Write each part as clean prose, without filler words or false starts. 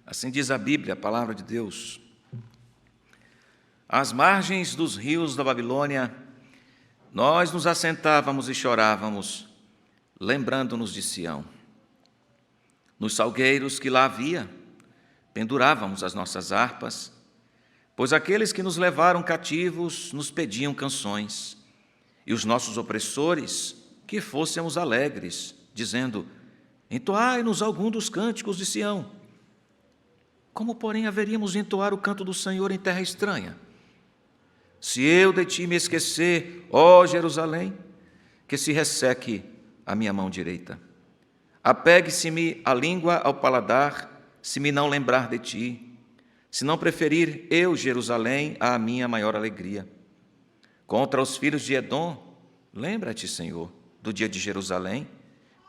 Assim diz a Bíblia, a palavra de Deus. Às margens dos rios da Babilônia, nós nos assentávamos e chorávamos, lembrando-nos de Sião. Nos salgueiros que lá havia, pendurávamos as nossas harpas, pois aqueles que nos levaram cativos nos pediam canções, e os nossos opressores que fôssemos alegres, dizendo: entoai-nos algum dos cânticos de Sião. Como, porém, haveríamos de entoar o canto do Senhor em terra estranha? Se eu de ti me esquecer, ó Jerusalém, que se resseque a minha mão direita. Apegue-se-me a língua ao paladar, se me não lembrar de ti, se não preferir eu, Jerusalém, à minha maior alegria. Contra os filhos de Edom, lembra-te, Senhor, do dia de Jerusalém,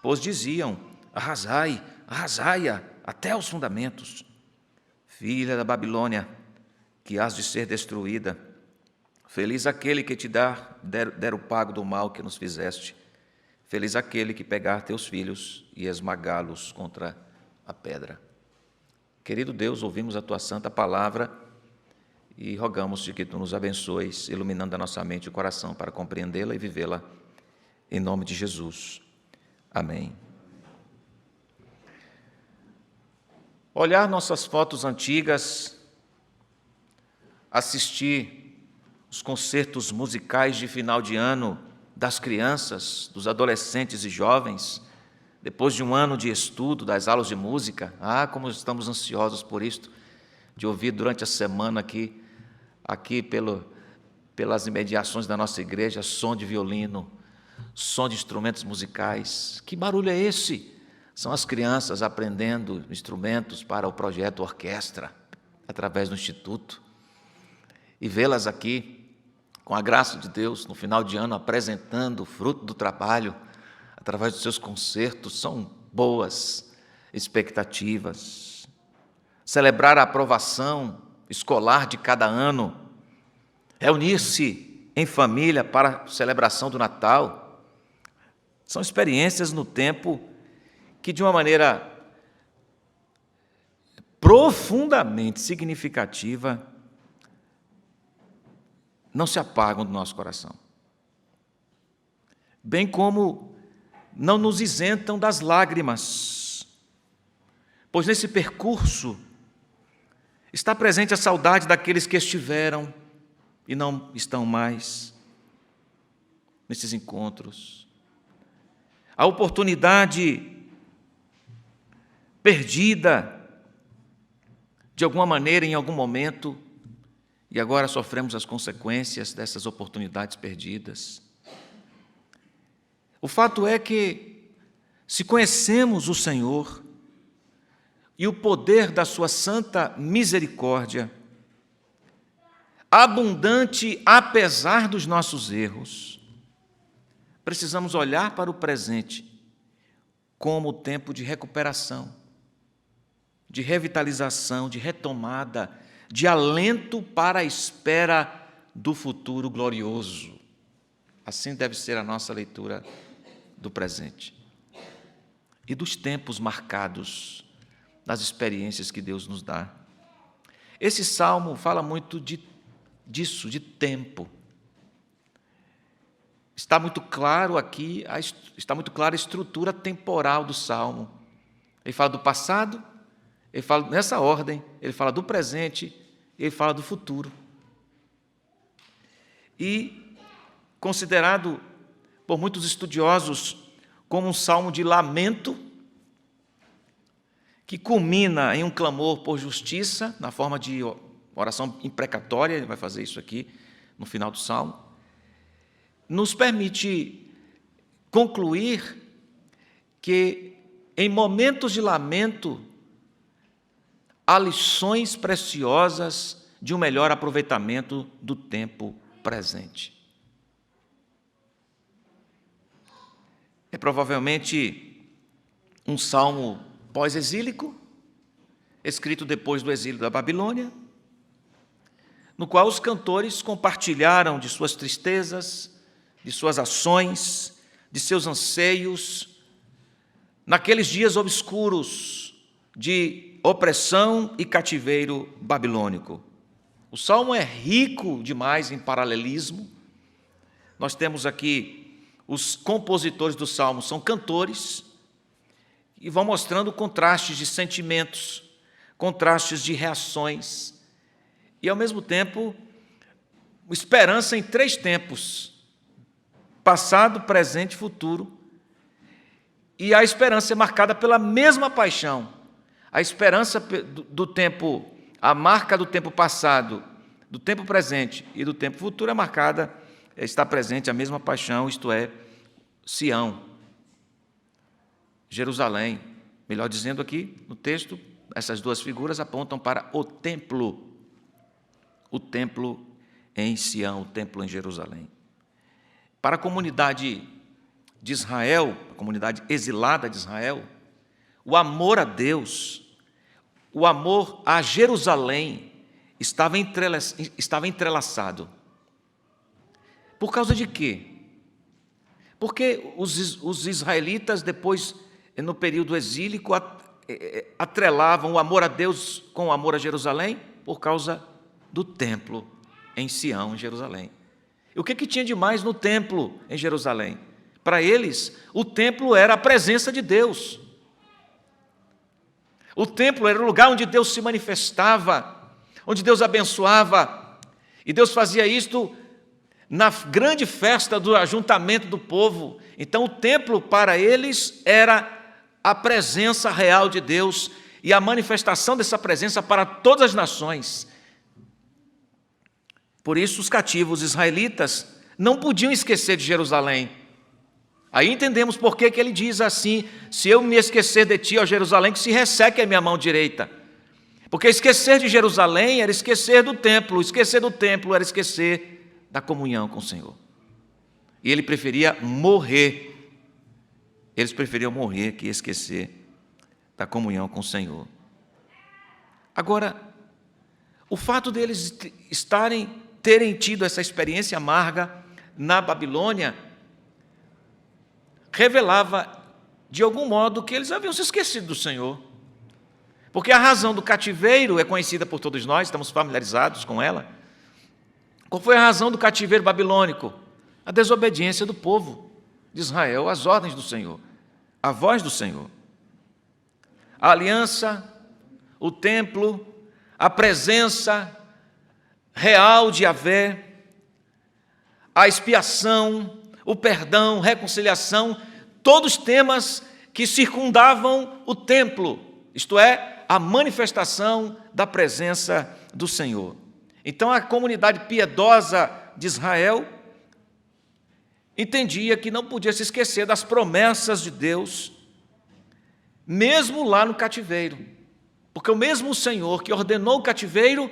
pois diziam: arrasai, arrasai-a até os fundamentos. Filha da Babilônia, que hás de ser destruída, feliz aquele que te der o pago do mal que nos fizeste. Feliz aquele que pegar teus filhos e esmagá-los contra a pedra. Querido Deus, ouvimos a tua santa palavra e rogamos de que tu nos abençoes, iluminando a nossa mente e o coração para compreendê-la e vivê-la, em nome de Jesus. Amém. Olhar nossas fotos antigas, assistir os concertos musicais de final de ano das crianças, dos adolescentes e jovens, depois de um ano de estudo das aulas de música. Como estamos ansiosos por isto, de ouvir durante a semana aqui pelas imediações da nossa igreja, som de violino, som de instrumentos musicais. Que barulho é esse? São as crianças aprendendo instrumentos para o projeto orquestra, através do Instituto. E vê-las aqui, com a graça de Deus, no final de ano, apresentando o fruto do trabalho, através dos seus concertos, são boas expectativas. Celebrar a aprovação escolar de cada ano, reunir-se em família para a celebração do Natal, são experiências no tempo que, de uma maneira profundamente significativa, não se apagam do nosso coração. Bem como não nos isentam das lágrimas, pois nesse percurso está presente a saudade daqueles que estiveram e não estão mais nesses encontros. A oportunidade perdida, de alguma maneira, em algum momento, e agora sofremos as consequências dessas oportunidades perdidas. O fato é que, se conhecemos o Senhor e o poder da sua santa misericórdia, abundante apesar dos nossos erros, precisamos olhar para o presente como tempo de recuperação, de revitalização, de retomada, de alento para a espera do futuro glorioso. Assim deve ser a nossa leitura do presente e dos tempos marcados, das experiências que Deus nos dá. Esse salmo fala muito disso, de tempo. Está muito claro aqui, está muito clara a estrutura temporal do salmo. Ele fala do passado, ele fala nessa ordem, ele fala do presente, ele fala do futuro. E considerado por muitos estudiosos como um salmo de lamento, que culmina em um clamor por justiça, na forma de oração imprecatória, ele vai fazer isso aqui no final do salmo, nos permite concluir que, em momentos de lamento, há lições preciosas de um melhor aproveitamento do tempo presente. É provavelmente um salmo pós-exílico, escrito depois do exílio da Babilônia, no qual os cantores compartilharam de suas tristezas, de suas ações, de seus anseios, naqueles dias obscuros de opressão e cativeiro babilônico. O Salmo é rico demais em paralelismo. Nós temos aqui os compositores do Salmo, são cantores, e vão mostrando contrastes de sentimentos, contrastes de reações, e ao mesmo tempo, esperança em 3 tempos: passado, presente e futuro. E a esperança é marcada pela mesma paixão. A esperança do tempo, a marca do tempo passado, do tempo presente e do tempo futuro é marcada, está presente a mesma paixão, isto é, Sião, Jerusalém. Melhor dizendo aqui no texto, essas 2 figuras apontam para o templo em Sião, o templo em Jerusalém. Para a comunidade de Israel, a comunidade exilada de Israel, o amor a Deus, o amor a Jerusalém estava entrelaçado. Por causa de quê? Porque os israelitas, depois, no período exílico, atrelavam o amor a Deus com o amor a Jerusalém por causa do templo em Sião, em Jerusalém. E o que tinha de mais no templo em Jerusalém? Para eles, o templo era a presença de Deus. O templo era o lugar onde Deus se manifestava, onde Deus abençoava. E Deus fazia isto na grande festa do ajuntamento do povo. Então, o templo para eles era a presença real de Deus e a manifestação dessa presença para todas as nações. Por isso, os cativos israelitas não podiam esquecer de Jerusalém. Aí entendemos por que ele diz assim: se eu me esquecer de ti, ó Jerusalém, que se resseque a minha mão direita. Porque esquecer de Jerusalém era esquecer do templo, esquecer do templo era esquecer da comunhão com o Senhor. E ele preferia morrer. Eles preferiam morrer que esquecer da comunhão com o Senhor. Agora, o fato deles terem tido essa experiência amarga na Babilônia revelava, de algum modo, que eles haviam se esquecido do Senhor. Porque a razão do cativeiro é conhecida por todos nós, estamos familiarizados com ela. Qual foi a razão do cativeiro babilônico? A desobediência do povo de Israel às ordens do Senhor, à voz do Senhor. A aliança, o templo, a presença real de Yahvé, a expiação, o perdão, reconciliação, todos temas que circundavam o templo, isto é, a manifestação da presença do Senhor. Então, a comunidade piedosa de Israel entendia que não podia se esquecer das promessas de Deus, mesmo lá no cativeiro, porque o mesmo Senhor que ordenou o cativeiro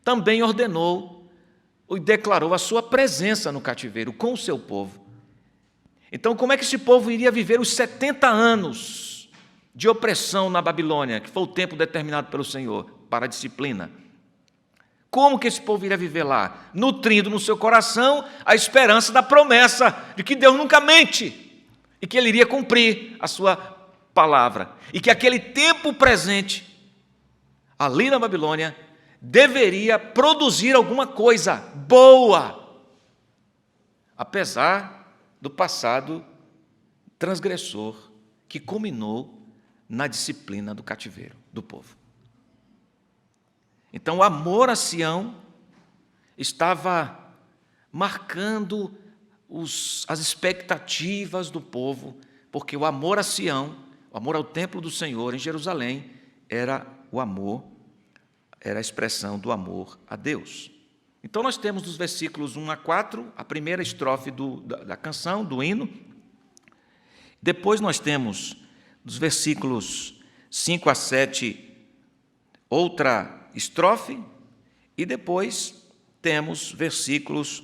também ordenou e declarou a sua presença no cativeiro com o seu povo. Então, como é que esse povo iria viver os 70 anos de opressão na Babilônia, que foi o tempo determinado pelo Senhor para a disciplina? Como que esse povo iria viver lá? Nutrindo no seu coração a esperança da promessa de que Deus nunca mente e que Ele iria cumprir a sua palavra. E que aquele tempo presente, ali na Babilônia, deveria produzir alguma coisa boa, apesar do passado transgressor que culminou na disciplina do cativeiro do povo. Então, o amor a Sião estava marcando as expectativas do povo, porque o amor a Sião, o amor ao templo do Senhor em Jerusalém, era o amor, era a expressão do amor a Deus. Então, nós temos dos versículos 1 a 4, a primeira estrofe da canção, do hino. Depois nós temos, dos versículos 5 a 7, outra estrofe, e depois temos versículos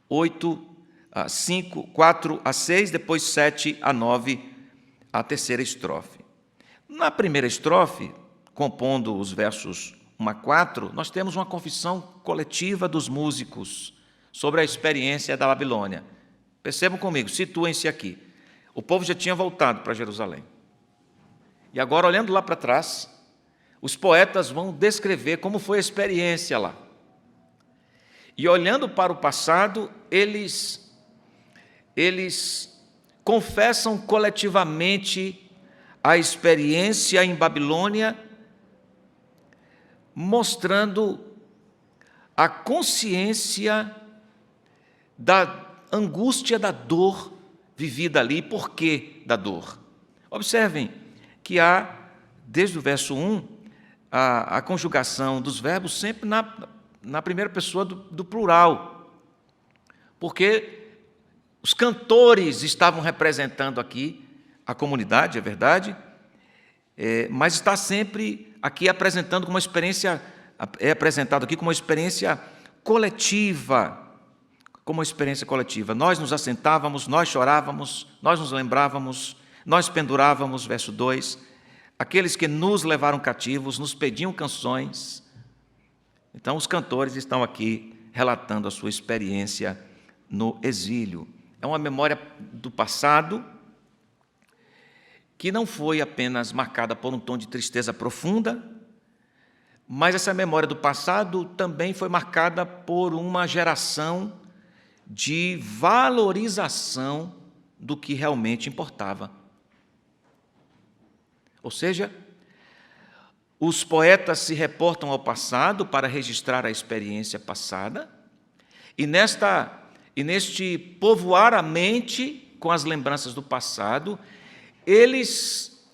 4 a 6, depois 7 a 9, a terceira estrofe. Na primeira estrofe, compondo os versos 1 a 4, nós temos uma confissão coletiva dos músicos sobre a experiência da Babilônia. Percebam comigo, situem-se aqui. O povo já tinha voltado para Jerusalém. E agora, olhando lá para trás, os poetas vão descrever como foi a experiência lá. E olhando para o passado, eles confessam coletivamente a experiência em Babilônia, mostrando a consciência da angústia, da dor vivida ali. Por que da dor? Observem que há, desde o verso 1, a conjugação dos verbos sempre na primeira pessoa do plural, porque os cantores estavam representando aqui a comunidade, é verdade, mas está sempre aqui apresentando como uma experiência, é apresentado aqui como uma experiência coletiva, Nós nos assentávamos, nós chorávamos, nós nos lembrávamos, nós pendurávamos, verso 2, aqueles que nos levaram cativos nos pediam canções. Então, os cantores estão aqui relatando a sua experiência no exílio. É uma memória do passado que não foi apenas marcada por um tom de tristeza profunda, mas essa memória do passado também foi marcada por uma geração de valorização do que realmente importava. Ou seja, os poetas se reportam ao passado para registrar a experiência passada, e neste povoar a mente com as lembranças do passado, eles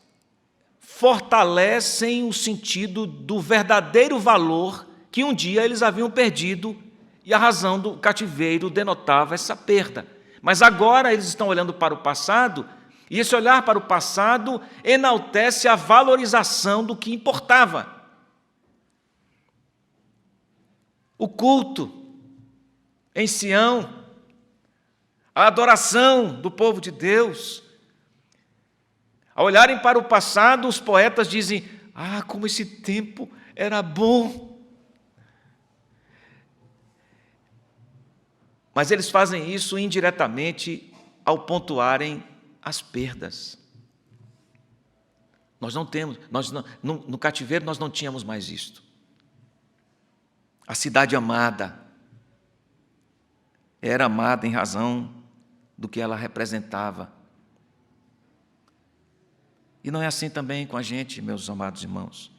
fortalecem o sentido do verdadeiro valor que um dia eles haviam perdido, e a razão do cativeiro denotava essa perda. Mas agora eles estão olhando para o passado, e esse olhar para o passado enaltece a valorização do que importava. O culto em Sião, a adoração do povo de Deus. Ao olharem para o passado, os poetas dizem: como esse tempo era bom. Mas eles fazem isso indiretamente ao pontuarem as perdas. No cativeiro nós não tínhamos mais isto. A cidade amada era amada em razão do que ela representava. E não é assim também com a gente, meus amados irmãos.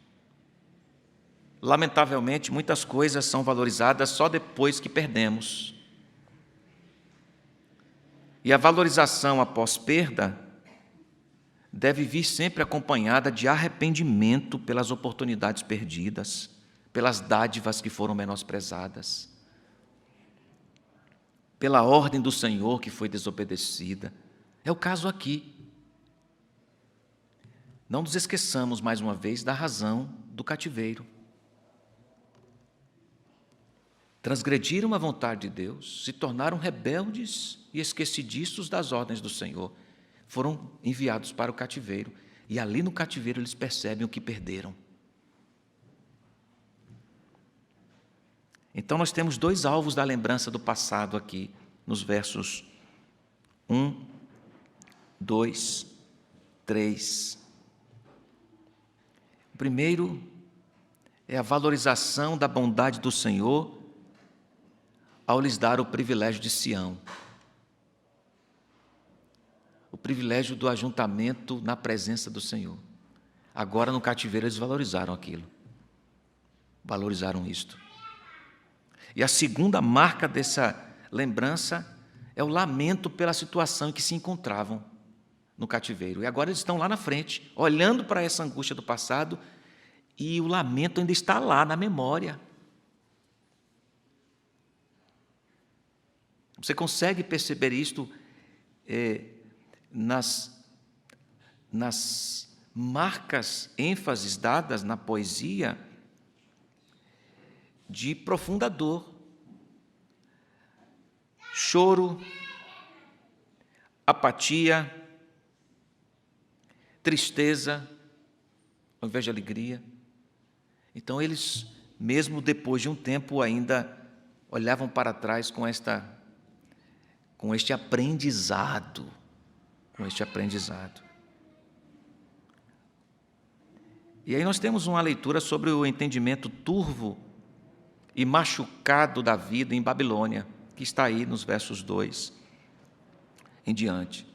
Lamentavelmente, muitas coisas são valorizadas só depois que perdemos. E a valorização após perda deve vir sempre acompanhada de arrependimento pelas oportunidades perdidas, pelas dádivas que foram menosprezadas, pela ordem do Senhor que foi desobedecida. É o caso aqui. Não nos esqueçamos, mais uma vez, da razão do cativeiro. Transgrediram a vontade de Deus, se tornaram rebeldes e esquecidiços das ordens do Senhor. Foram enviados para o cativeiro. E ali no cativeiro eles percebem o que perderam. Então nós temos dois alvos da lembrança do passado aqui, nos versos 1, 2, 3. O primeiro é a valorização da bondade do Senhor ao lhes dar o privilégio de Sião. O privilégio do ajuntamento na presença do Senhor. Agora, no cativeiro, eles valorizaram aquilo. Valorizaram isto. E a segunda marca dessa lembrança é o lamento pela situação em que se encontravam no cativeiro. E agora eles estão lá na frente, olhando para essa angústia do passado, e o lamento ainda está lá na memória. Você consegue perceber isto nas marcas, ênfases dadas na poesia de profunda dor, choro, apatia, tristeza, ao invés de alegria. Então eles, mesmo depois de um tempo, ainda olhavam para trás com este aprendizado. E aí nós temos uma leitura sobre o entendimento turvo e machucado da vida em Babilônia, que está aí nos versos 2 em diante.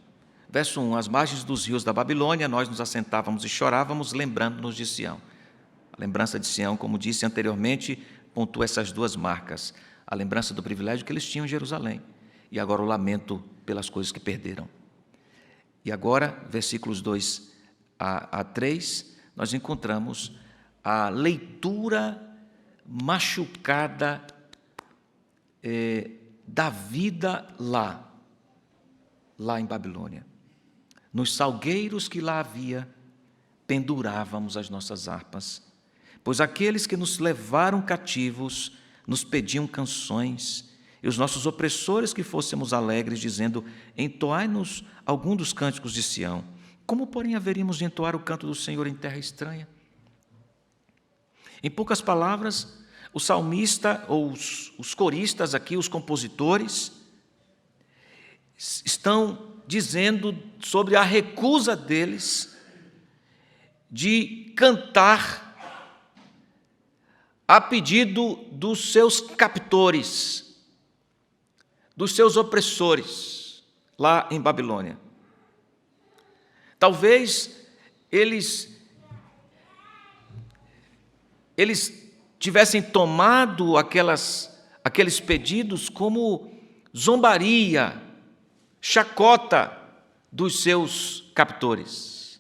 Verso 1, às margens dos rios da Babilônia, nós nos assentávamos e chorávamos, lembrando-nos de Sião. A lembrança de Sião, como disse anteriormente, pontua essas duas marcas. A lembrança do privilégio que eles tinham em Jerusalém e agora o lamento pelas coisas que perderam. E agora, versículos 2 a 3, nós encontramos a leitura machucada da vida lá em Babilônia. Nos salgueiros que lá havia, pendurávamos as nossas harpas, pois aqueles que nos levaram cativos nos pediam canções, e os nossos opressores que fôssemos alegres, dizendo: entoai-nos algum dos cânticos de Sião. Como, porém, haveríamos de entoar o canto do Senhor em terra estranha? Em poucas palavras, o salmista, ou os coristas aqui, os compositores, estão dizendo sobre a recusa deles de cantar a pedido dos seus captores, dos seus opressores, lá em Babilônia. Talvez eles tivessem tomado aqueles pedidos como zombaria, chacota dos seus captores,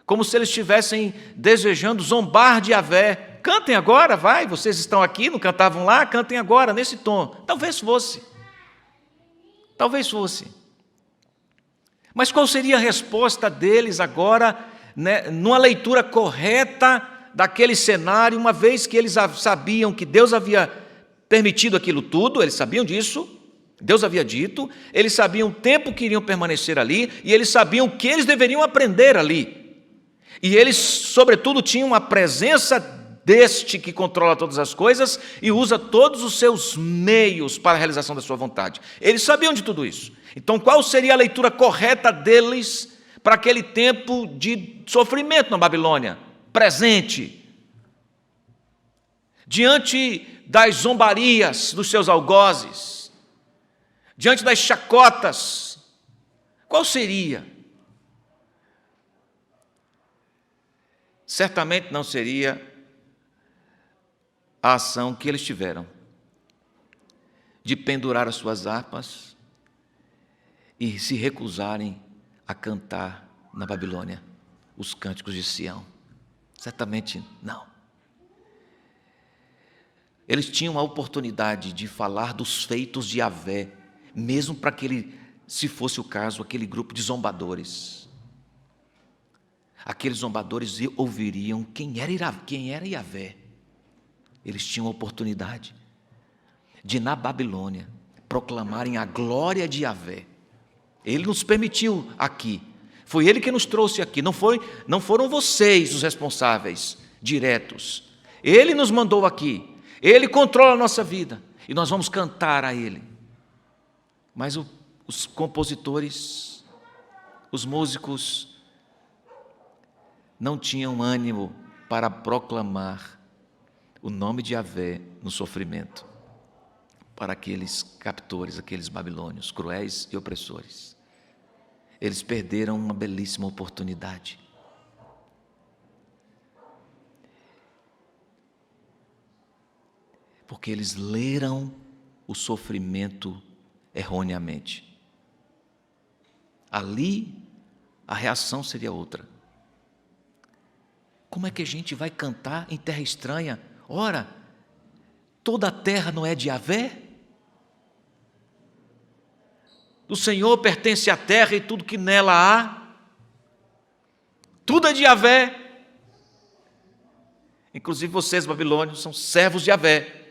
como se eles estivessem desejando zombar de Yahvé. Cantem agora, vai, vocês estão aqui, não cantavam lá, cantem agora, nesse tom. Talvez fosse. Mas qual seria a resposta deles agora, né, numa leitura correta daquele cenário, uma vez que eles sabiam que Deus havia permitido aquilo tudo, eles sabiam disso, Deus havia dito, eles sabiam o tempo que iriam permanecer ali, e eles sabiam o que eles deveriam aprender ali. E eles, sobretudo, tinham a presença deste que controla todas as coisas e usa todos os seus meios para a realização da sua vontade. Eles sabiam de tudo isso. Então, qual seria a leitura correta deles para aquele tempo de sofrimento na Babilônia? Presente. Diante das zombarias dos seus algozes, diante das chacotas, qual seria? Certamente não seria a ação que eles tiveram de pendurar as suas harpas e se recusarem a cantar na Babilônia os cânticos de Sião. Certamente não. Eles tinham a oportunidade de falar dos feitos de Yahvé, mesmo para aquele, se fosse o caso, aquele grupo de zombadores. Aqueles zombadores ouviriam quem era Yahvé. Eles tinham a oportunidade de, na Babilônia, proclamarem a glória de Yahvé. Ele nos permitiu aqui. Foi Ele que nos trouxe aqui. Não foram vocês os responsáveis diretos. Ele nos mandou aqui. Ele controla a nossa vida. E nós vamos cantar a Ele. Mas os compositores, os músicos, não tinham ânimo para proclamar o nome de Yahvé no sofrimento para aqueles captores, aqueles babilônios cruéis e opressores. Eles perderam uma belíssima oportunidade. Porque eles leram o sofrimento erroneamente. Ali, a reação seria outra. Como é que a gente vai cantar em terra estranha? Ora, toda a terra não é de Yahvé? O Senhor pertence à terra e tudo que nela há. Tudo é de Yahvé. Inclusive vocês, babilônios, são servos de Yahvé.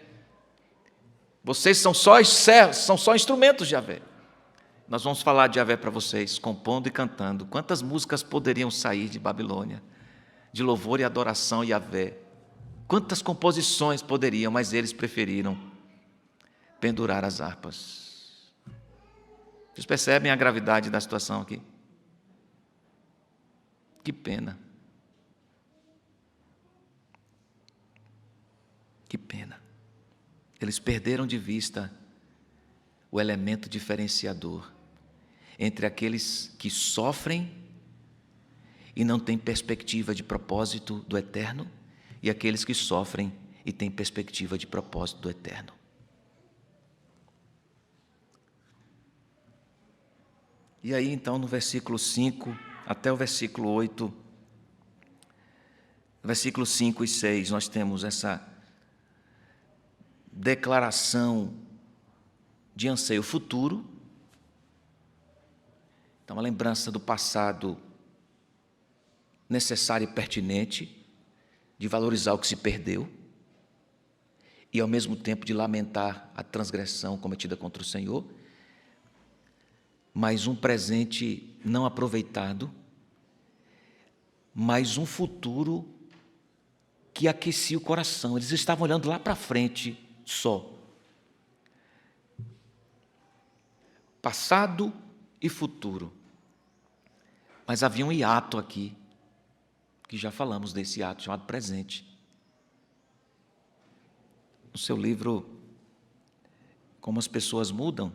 Vocês são só instrumentos de Yahvé. Nós vamos falar de Yahvé para vocês, compondo e cantando. Quantas músicas poderiam sair de Babilônia? De louvor e adoração a Yahvé. Quantas composições poderiam, mas eles preferiram pendurar as harpas. Vocês percebem a gravidade da situação aqui? Que pena. Que pena. Eles perderam de vista o elemento diferenciador entre aqueles que sofrem e não têm perspectiva de propósito do eterno e aqueles que sofrem e têm perspectiva de propósito do eterno. E aí, então, no versículo 5 até o versículo 8, versículos 5 e 6, nós temos essa declaração de anseio futuro. Então, uma lembrança do passado necessária e pertinente, de valorizar o que se perdeu e, ao mesmo tempo, de lamentar a transgressão cometida contra o Senhor, mais um presente não aproveitado, mais um futuro que aquecia o coração. Eles estavam olhando lá para frente só. Passado e futuro. Mas havia um hiato aqui, que já falamos desse hiato, chamado presente. No seu livro, Como as Pessoas Mudam,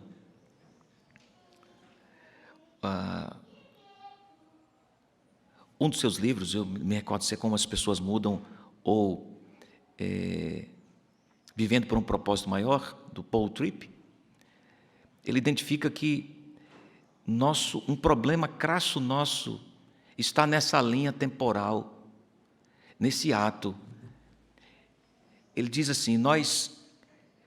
um dos seus livros, eu me recordo de ser Como as Pessoas Mudam, ou Vivendo por um Propósito Maior, do Paul Tripp, ele identifica que um problema crasso nosso está nessa linha temporal, nesse ato. Ele diz assim: nós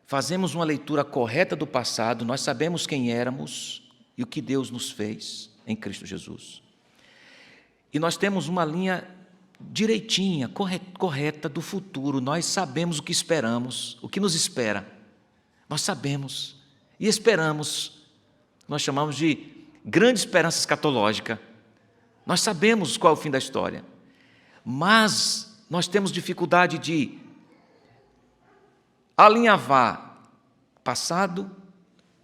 fazemos uma leitura correta do passado, nós sabemos quem éramos e o que Deus nos fez em Cristo Jesus. E nós temos uma linha direitinha, correta do futuro. Nós sabemos o que esperamos, o que nos espera. Nós sabemos e esperamos. Nós chamamos de grande esperança escatológica. Nós sabemos qual é o fim da história. Mas nós temos dificuldade de alinhavar passado,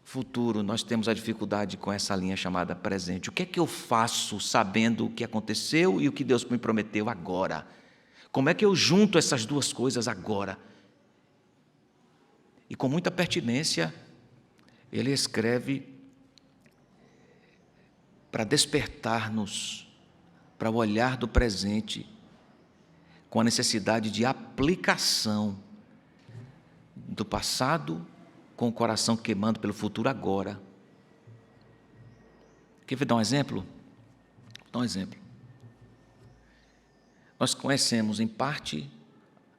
futuro. Nós temos a dificuldade com essa linha chamada presente. O que é que eu faço sabendo o que aconteceu e o que Deus me prometeu agora? Como é que eu junto essas duas coisas agora? E com muita pertinência, ele escreve para despertar-nos para o olhar do presente, com a necessidade de aplicação do passado, com o coração queimando pelo futuro agora. Quer dar um exemplo? Vou dar um exemplo. Nós conhecemos, em parte,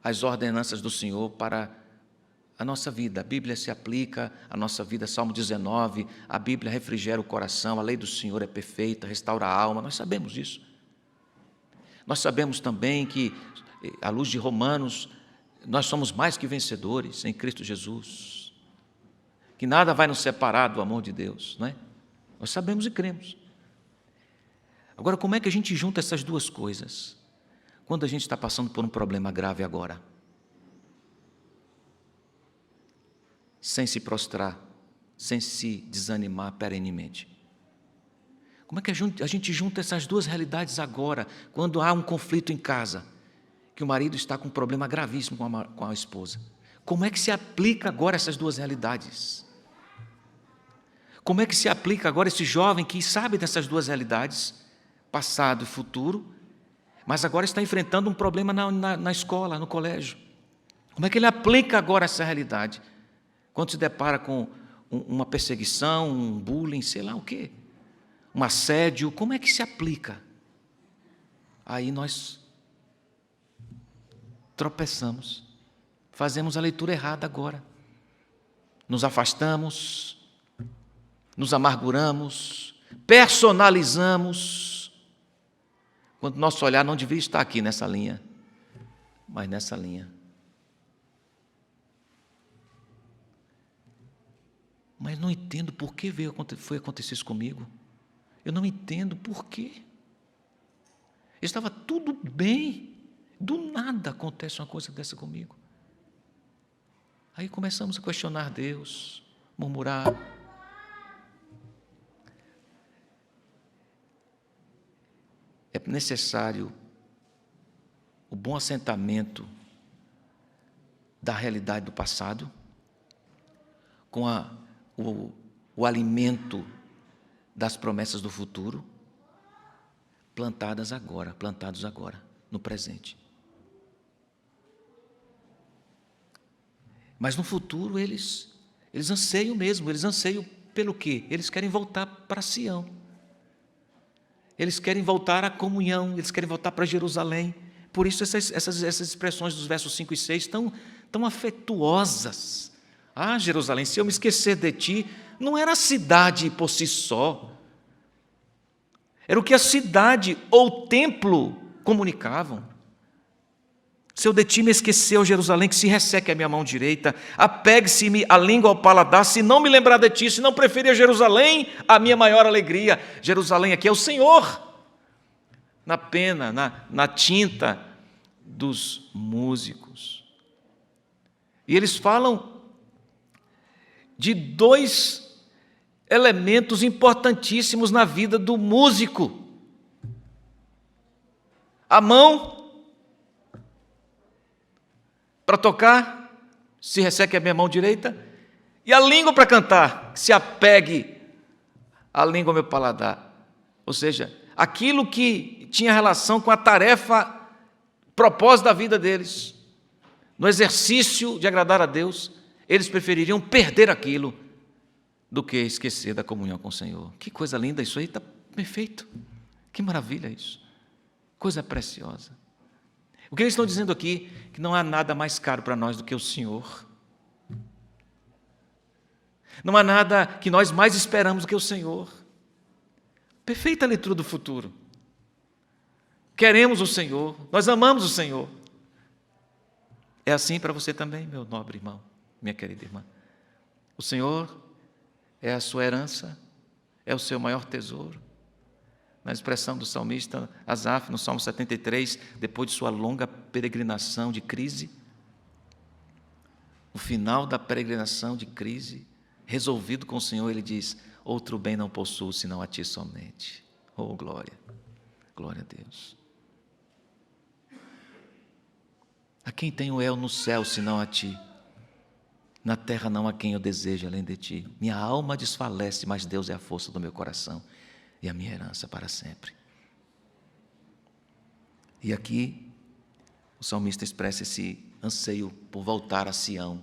as ordenanças do Senhor para a nossa vida. A Bíblia se aplica à nossa vida, Salmo 19, a Bíblia refrigera o coração, a lei do Senhor é perfeita, restaura a alma, nós sabemos disso. Nós sabemos também que, à luz de Romanos, nós somos mais que vencedores em Cristo Jesus, que nada vai nos separar do amor de Deus, não é? Nós sabemos e cremos. Agora, como é que a gente junta essas duas coisas quando a gente está passando por um problema grave agora? Sem se prostrar, sem se desanimar perenemente. Como é que a gente junta essas duas realidades agora, quando há um conflito em casa, que o marido está com um problema gravíssimo com a esposa? Como é que se aplica agora essas duas realidades? Como é que se aplica agora esse jovem que sabe dessas duas realidades, passado e futuro, mas agora está enfrentando um problema na escola, no colégio? Como é que ele aplica agora essa realidade? Quando se depara com uma perseguição, um bullying, sei lá o quê, um assédio, como é que se aplica? Aí nós tropeçamos, fazemos a leitura errada agora. Nos afastamos, nos amarguramos, personalizamos, quando nosso olhar não deveria estar aqui nessa linha, mas nessa linha. Mas não entendo por que foi acontecer isso comigo. Eu não entendo por quê. Estava tudo bem, do nada acontece uma coisa dessa comigo. Aí começamos a questionar Deus, murmurar. É necessário o bom assentamento da realidade do passado, com o alimento das promessas do futuro, plantados agora, no presente. Mas no futuro eles anseiam mesmo, eles anseiam pelo quê? Eles querem voltar para Sião. Eles querem voltar à comunhão, eles querem voltar para Jerusalém. Por isso essas expressões dos versos 5 e 6 tão afetuosas. Ah, Jerusalém, se eu me esquecer de ti, não era a cidade por si só. Era o que a cidade ou o templo comunicavam. Se eu de ti me esquecer, ó Jerusalém, que se resseque a minha mão direita, apegue-se-me a língua ao paladar, se não me lembrar de ti, se não preferir a Jerusalém, a minha maior alegria. Jerusalém aqui é o Senhor, na pena, na tinta dos músicos. E eles falam de dois elementos importantíssimos na vida do músico: a mão para tocar, se resseque a minha mão direita, e a língua para cantar, se apegue a língua ao meu paladar. Ou seja, aquilo que tinha relação com a tarefa, propósito da vida deles, no exercício de agradar a Deus, eles prefeririam perder aquilo do que esquecer da comunhão com o Senhor. Que coisa linda, isso aí está perfeito. Que maravilha isso. Coisa preciosa. O que eles estão dizendo aqui? Que não há nada mais caro para nós do que o Senhor. Não há nada que nós mais esperamos do que o Senhor. Perfeita leitura do futuro. Queremos o Senhor, nós amamos o Senhor. É assim para você também, meu nobre irmão, minha querida irmã. O Senhor é a sua herança, é o seu maior tesouro. Na expressão do salmista Asaf, no Salmo 73, depois de sua longa peregrinação de crise, no final da peregrinação de crise, resolvido com o Senhor, ele diz: outro bem não possuo, senão a ti somente. Oh, glória! Glória a Deus! A quem tenho eu no céu, senão a ti? Na terra não há quem eu deseje além de ti. Minha alma desfalece, mas Deus é a força do meu coração e a minha herança para sempre. E aqui o salmista expressa esse anseio por voltar a Sião.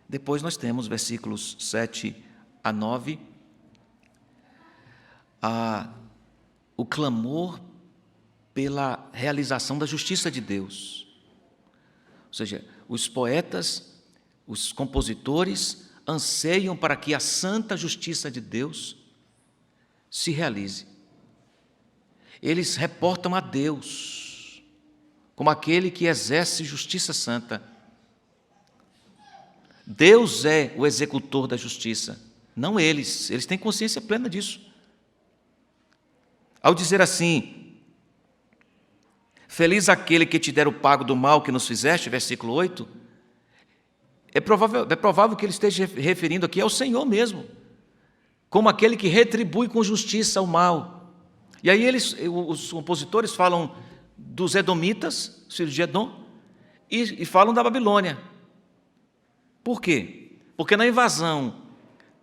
Depois nós temos versículos 7 a 9, o clamor pela realização da justiça de Deus. Ou seja, os poetas, os compositores anseiam para que a santa justiça de Deus se realize. Eles reportam a Deus como aquele que exerce justiça santa. Deus é o executor da justiça, não eles. Eles têm consciência plena disso. Ao dizer assim: feliz aquele que te der o pago do mal que nos fizeste, versículo 8, é provável que ele esteja referindo aqui ao Senhor mesmo, como aquele que retribui com justiça o mal. E aí os compositores falam dos edomitas, filhos de Edom, e falam da Babilônia. Por quê? Porque na invasão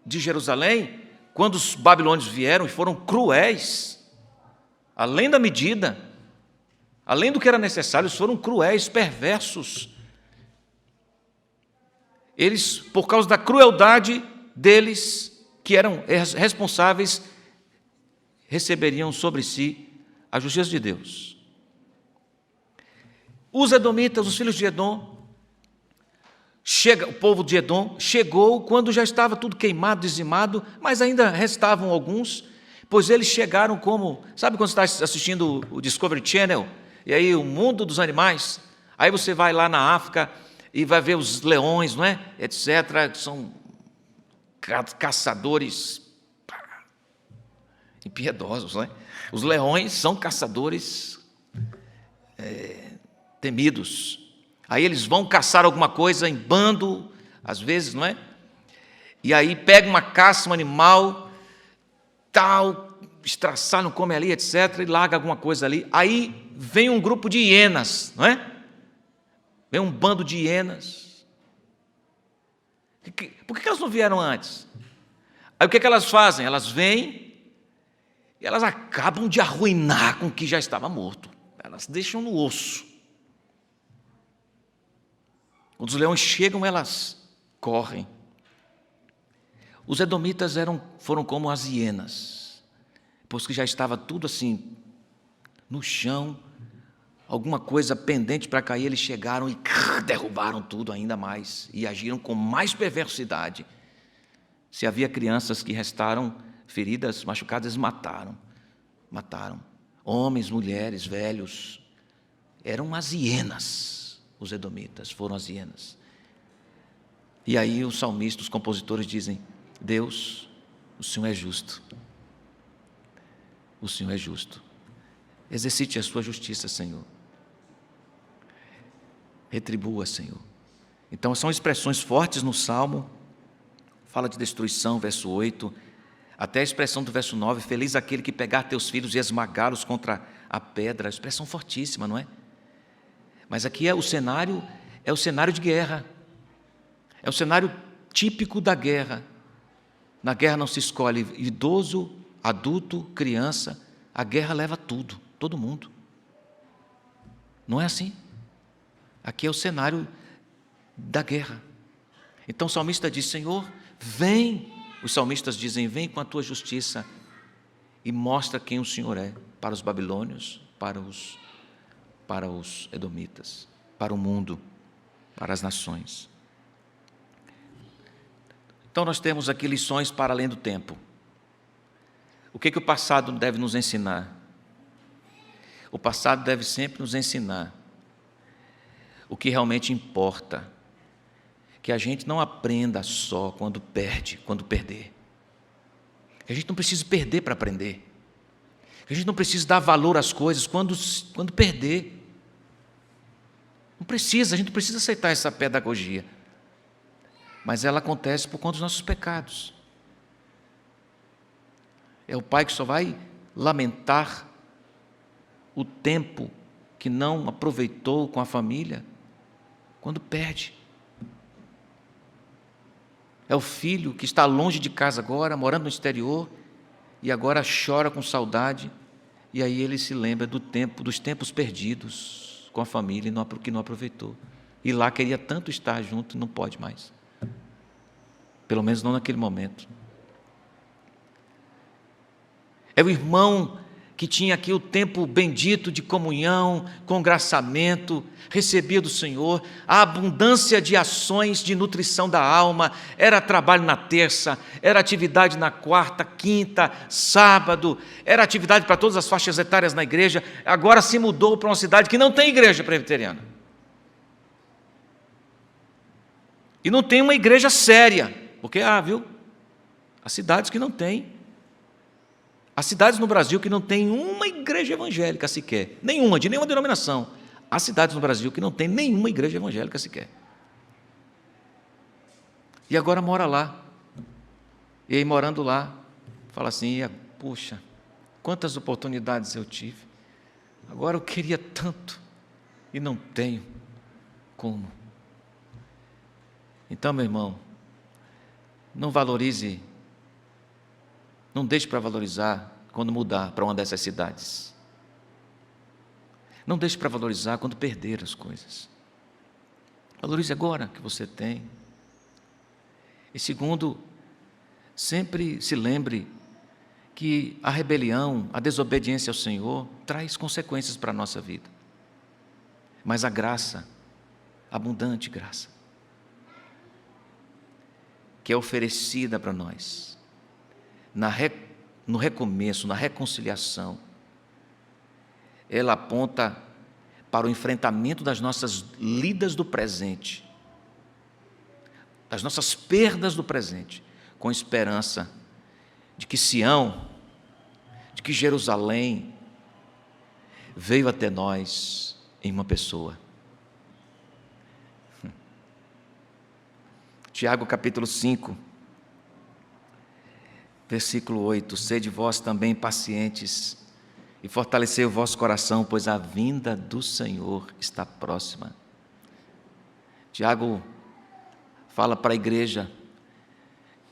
de Jerusalém, quando os babilônios vieram e foram cruéis, além da medida, além do que era necessário, eles foram cruéis, perversos. Eles, por causa da crueldade deles, que eram responsáveis, receberiam sobre si a justiça de Deus. Os edomitas, os filhos de Edom, o povo de Edom chegou quando já estava tudo queimado, dizimado, mas ainda restavam alguns, pois eles chegaram como... Sabe quando você está assistindo o Discovery Channel, e aí o mundo dos animais, aí você vai lá na África e vai ver os leões, não é? etc., são caçadores impiedosos, não é? Os leões são caçadores temidos. Aí eles vão caçar alguma coisa em bando, às vezes, não é? E aí pega uma caça, um animal, tal, estraçalham, come ali, etc., e larga alguma coisa ali. Aí vem um grupo de hienas, não é? Vem um bando de hienas. Por que elas não vieram antes? Aí o que elas fazem? Elas vêm e elas acabam de arruinar com o que já estava morto. Elas deixam no osso. Quando os leões chegam, elas correm. Os edomitas foram como as hienas. Depois que já estava tudo assim, no chão, alguma coisa pendente para cair, eles chegaram e derrubaram tudo ainda mais. E agiram com mais perversidade. Se havia crianças que restaram feridas, machucadas, mataram. Homens, mulheres, velhos. Eram as hienas. Os edomitas foram as hienas. E aí os salmistas, os compositores dizem: Deus, o Senhor é justo. O Senhor é justo. Exercite a sua justiça, Senhor. Retribua, Senhor. Então são expressões fortes no Salmo. Fala de destruição, verso 8. Até a expressão do verso 9, feliz aquele que pegar teus filhos e esmagá-los contra a pedra. Expressão fortíssima, não é? Mas aqui é o cenário de guerra. É o cenário típico da guerra. Na guerra não se escolhe idoso, adulto, criança. A guerra leva tudo, todo mundo. Não é assim? Aqui é o cenário da guerra. Então o salmista diz: Senhor, vem. Os salmistas dizem: vem com a tua justiça e mostra quem o Senhor é para os babilônios, para os edomitas, para o mundo, para as nações. Então nós temos aqui lições para além do tempo. O que o passado deve nos ensinar? O passado deve sempre nos ensinar o que realmente importa. Que a gente não aprenda só quando perder. Que a gente não precisa perder para aprender. Que a gente não precisa dar valor às coisas quando perder. Não precisa, a gente não precisa aceitar essa pedagogia. Mas ela acontece por conta dos nossos pecados. É o pai que só vai lamentar o tempo que não aproveitou com a família quando perde. É o filho que está longe de casa agora, morando no exterior, e agora chora com saudade, e aí ele se lembra dos tempos perdidos com a família, que não aproveitou. E lá queria tanto estar junto, e não pode mais. Pelo menos não naquele momento. É o irmão que tinha aqui o tempo bendito de comunhão, congraçamento, recebia do Senhor, a abundância de ações de nutrição da alma, era trabalho na terça, era atividade na quarta, quinta, sábado, era atividade para todas as faixas etárias na igreja, agora se mudou para uma cidade que não tem igreja presbiteriana. E não tem uma igreja séria, porque, viu, as cidades que não tem. Há cidades no Brasil que não tem uma igreja evangélica sequer, de nenhuma denominação. Há cidades no Brasil que não tem nenhuma igreja evangélica sequer. E agora mora lá. E aí, morando lá, fala assim: puxa, quantas oportunidades eu tive. Agora eu queria tanto e não tenho como. Então, meu irmão, não valorize. Não deixe para valorizar quando mudar para uma dessas cidades. Não deixe para valorizar quando perder as coisas. Valorize agora que você tem. E segundo, sempre se lembre que a rebelião, a desobediência ao Senhor traz consequências para a nossa vida. Mas a graça, a abundante graça, que é oferecida para nós, no recomeço, na reconciliação, ela aponta para o enfrentamento das nossas lidas do presente, das nossas perdas do presente, com esperança de que Sião, de que Jerusalém veio até nós em uma pessoa. Tiago capítulo 5, versículo 8, sede vós também pacientes e fortalecei o vosso coração, pois a vinda do Senhor está próxima. Tiago fala para a igreja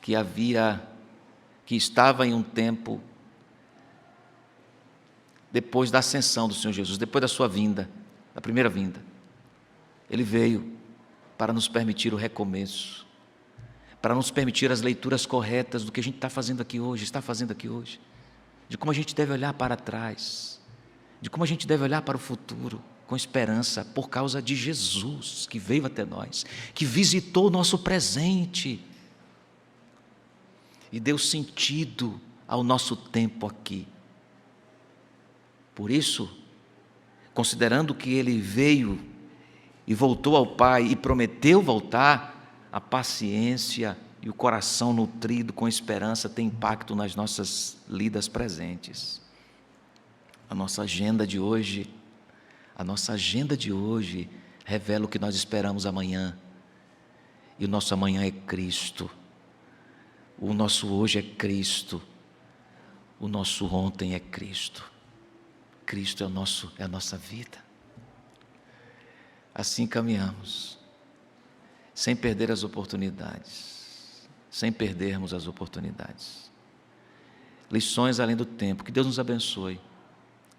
que estava em um tempo depois da ascensão do Senhor Jesus, depois da sua vinda, da primeira vinda. Ele veio para nos permitir o recomeço, para nos permitir as leituras corretas do que a gente está fazendo aqui hoje, de como a gente deve olhar para trás, de como a gente deve olhar para o futuro, com esperança, por causa de Jesus, que veio até nós, que visitou o nosso presente e deu sentido ao nosso tempo aqui. Por isso, considerando que Ele veio e voltou ao Pai e prometeu voltar, a paciência e o coração nutrido com esperança tem impacto nas nossas lidas presentes. A nossa agenda de hoje revela o que nós esperamos amanhã. E o nosso amanhã é Cristo. O nosso hoje é Cristo. O nosso ontem é Cristo. Cristo é a nossa vida. Assim caminhamos, sem perder as oportunidades, sem perdermos as oportunidades. Lições além do tempo. Que Deus nos abençoe.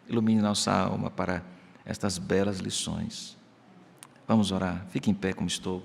Ilumine nossa alma para estas belas lições. Vamos orar. Fique em pé como estou.